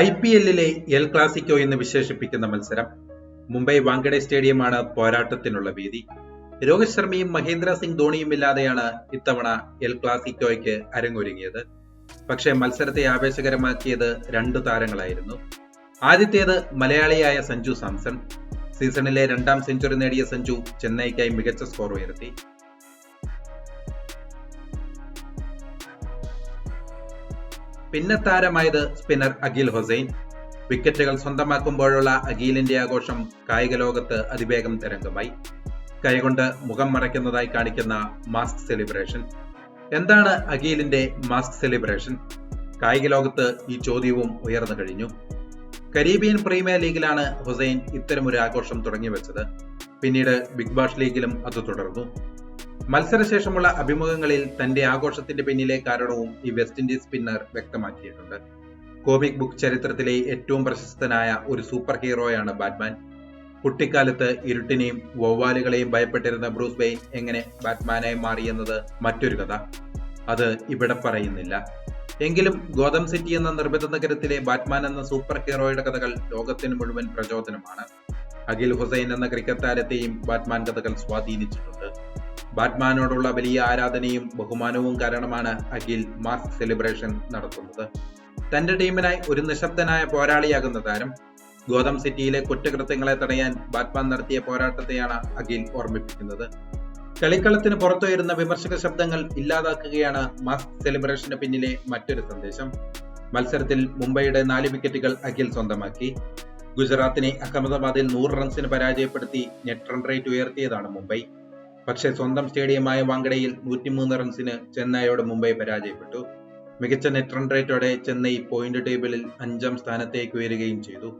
IPL-ലെ El Clasico എന്ന് വിശേഷിപ്പിക്കുന്ന മത്സരം മുംബൈ വാങ്കഡെ സ്റ്റേഡിയമാണ് പോരാട്ടത്തിനുള്ള വേദി. രോഹിത് ശർമ്മയും മഹേന്ദ്ര സിംഗ് ധോണിയുമില്ലാതെയാണ് ഇത്തവണ എൽ ക്ലാസിക്കോയ്ക്ക് അരങ്ങൊരുങ്ങിയത്. പക്ഷേ മത്സരത്തെ ആവേശകരമാക്കിയത് രണ്ടു താരങ്ങളായിരുന്നു. ആദ്യത്തേത് മലയാളിയായ സഞ്ജു സാംസൺ. സീസണിലെ 2ാം സെഞ്ചുറി നേടിയ സഞ്ജു ചെന്നൈക്കായി മികച്ച സ്കോർ ഉയർത്തി. പിന്നെ താരമായത് സ്പിന്നർ അഖിൽ ഹുസൈൻ. വിക്കറ്റുകൾ സ്വന്തമാക്കുമ്പോഴുള്ള അഖിലിന്റെ ആഘോഷം കായിക ലോകത്ത് അതിവേഗം തരംഗമായി. കൈകൊണ്ട് മുഖം മറയ്ക്കുന്നതായി കാണിക്കുന്ന മാസ്ക് സെലിബ്രേഷൻ. എന്താണ് അഖിലിന്റെ മാസ്ക് സെലിബ്രേഷൻ? കായിക ലോകത്ത് ഈ ചോദ്യവും ഉയർന്നു കഴിഞ്ഞു. കരീബിയൻ പ്രീമിയർ ലീഗിലാണ് ഹുസൈൻ ഇത്തരമൊരു ആഘോഷം തുടങ്ങിവെച്ചത്. പിന്നീട് ബിഗ് ബാഷ് ലീഗിലും അത് തുടർന്നു. മത്സരശേഷമുള്ള അഭിമുഖങ്ങളിൽ തന്റെ ആഘോഷത്തിന്റെ പിന്നിലെ കാരണവും ഈ വെസ്റ്റ് ഇൻഡീസ് സ്പിന്നർ വ്യക്തമാക്കിയിട്ടുണ്ട്. കോമിക് ബുക്ക് ചരിത്രത്തിലെ ഏറ്റവും പ്രശസ്തനായ ഒരു സൂപ്പർ ഹീറോയാണ് ബാറ്റ്മാൻ. കുട്ടിക്കാലത്ത് ഇരുട്ടിനെയും വവ്വാലുകളെയും ഭയപ്പെട്ടിരുന്ന ബ്രൂസ് വെയ്ൻ എങ്ങനെ ബാറ്റ്മാനായി മാറിയെന്നത് മറ്റൊരു കഥ. അത് ഇവിടെ പറയുന്നില്ല. എങ്കിലും ഗോതം സിറ്റി എന്ന നിർമ്മിത നഗരത്തിലെ ബാറ്റ്മാൻ എന്ന സൂപ്പർ ഹീറോയുടെ കഥകൾ ലോകത്തിന് മുഴുവൻ പ്രചോദനമാണ്. അഖിൽ ഹുസൈൻ എന്ന ക്രിക്കറ്റ് താരത്തെയും ബാറ്റ്മാൻ കഥകൾ സ്വാധീനിച്ചിട്ടുണ്ട്. ബാറ്റ്മാനോടുള്ള വലിയ ആരാധനയും ബഹുമാനവും കാരണമാണ് അഖിൽ മാസ്ക് സെലിബ്രേഷൻ നടത്തുന്നത്. തന്റെ ടീമിനായി ഒരു നിശബ്ദനായ പോരാളിയാകുന്ന താരം. ഗോതം സിറ്റിയിലെ കുറ്റകൃത്യങ്ങളെ തടയാൻ ബാറ്റ്മാൻ നടത്തിയ പോരാട്ടത്തെയാണ് അഖിൽ ഓർമ്മിപ്പിക്കുന്നത്. കളിക്കളത്തിന് പുറത്തുയരുന്ന വിമർശക ശബ്ദങ്ങൾ ഇല്ലാതാക്കുകയാണ് മാസ്ക് സെലിബ്രേഷന് പിന്നിലെ മറ്റൊരു സന്ദേശം. മത്സരത്തിൽ മുംബൈയുടെ 4 വിക്കറ്റുകൾ അഖിൽ സ്വന്തമാക്കി. ഗുജറാത്തിനെ അഹമ്മദാബാദിൽ 100 റൺസിന് പരാജയപ്പെടുത്തി നെറ്റ് റൺ റേറ്റ് ഉയർത്തിയതാണ് മുംബൈ. പക്ഷേ സ്വന്തം സ്റ്റേഡിയമായ വാങ്കഡയിൽ 103 റൺസിന് ചെന്നൈയോട് മുംബൈ പരാജയപ്പെട്ടു. മികച്ച നെറ്റ് റൺ റേറ്റോടെ ചെന്നൈ പോയിന്റ് ടേബിളിൽ 5ാം സ്ഥാനത്തേക്ക് ഉയരുകയും ചെയ്തു.